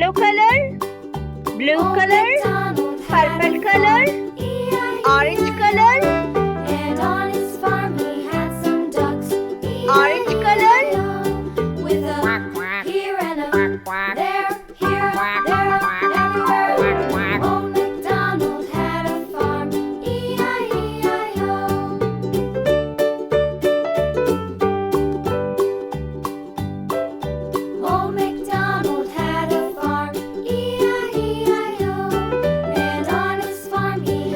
yellow color, blue color, purple color, orange color, And on his farm he had some ducks. orange color, With a here and a there, here, there, everywhere. Old MacDonald had a farm. E-I-E-I-O. Old MacDonald had a farm. E-I-E-I-O. And on his farm he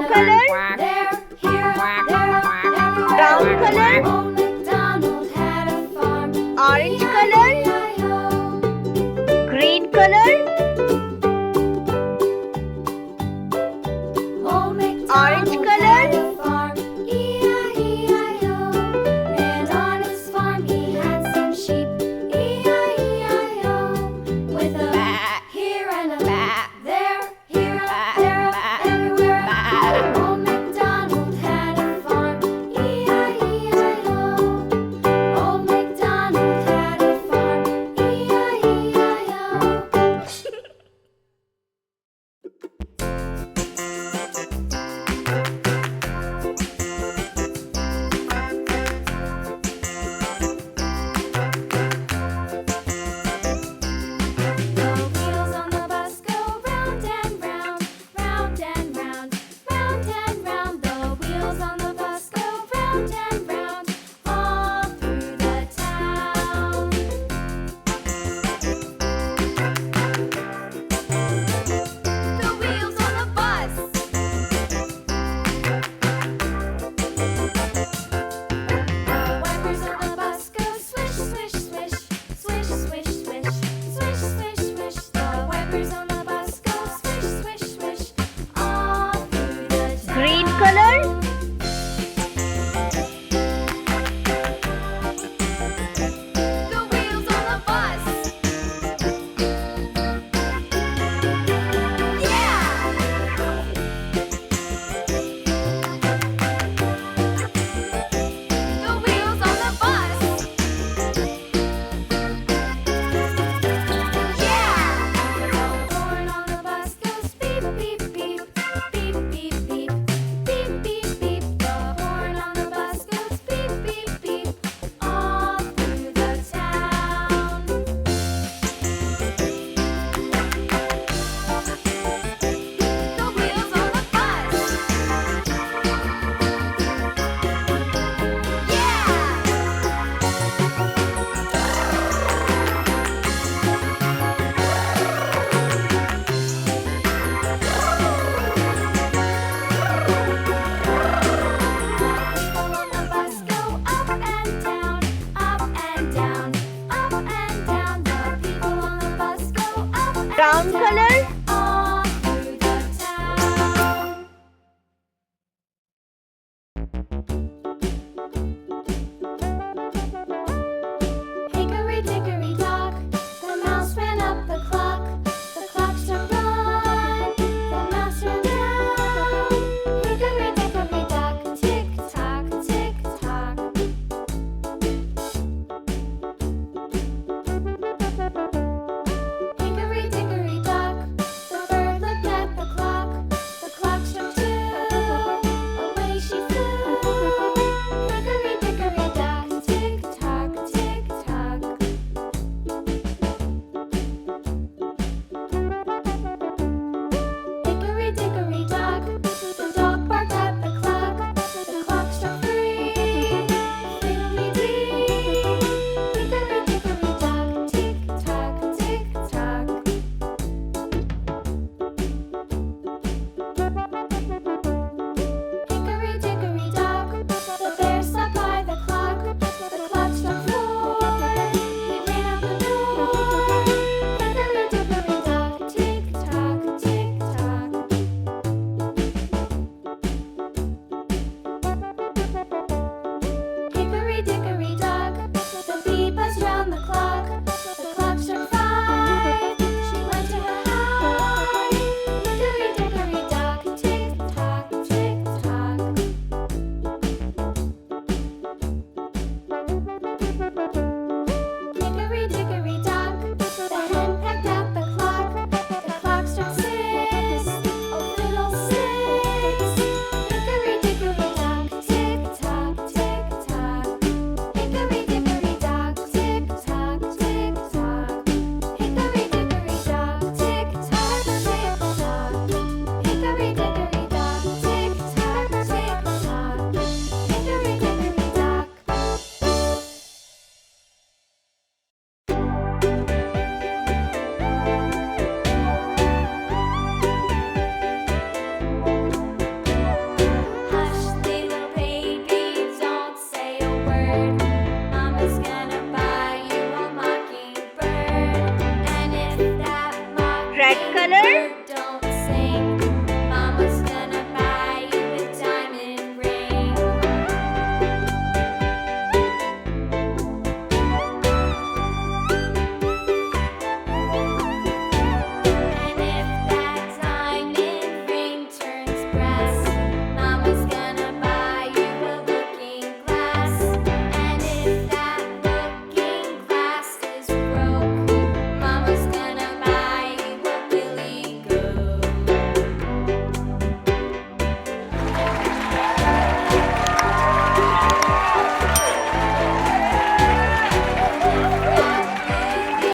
Yellow color. There, here, there, everywhere. Brown color. Old MacDonald had a farm. Orange color. E-I-E-I-O. Green color. Old MacDonald Orange color. had a farm. E-I-E-I-O. And on his farm he had some sheep. E-I-E-I-O. With a here and a there, here, there, everywhere. Old MacDonald had a farm. E-I-E-I-O. Old MacDonald had a farm. The wheels on the bus go round and round, round and round, round and round. The wheels on the bus go round and round, all through the town. The wheels on the bus. The wipers on the bus go swish, swish, swish, swish, swish, swish, swish, swish, swish. The wipers on the bus go swish, swish, swish, all through the town. Green color. The wheels on the bus. Yeah. The wheels on the bus. Yeah. The horn on the bus goes beep, beep, beep, beep, beep, beep, beep, beep, beep. The horn on the bus goes beep, beep, beep, all through the town. The wheels on the bus. Yeah. People on the bus go up and down, up and down, up and down. The people on the bus go up and Brown down. color.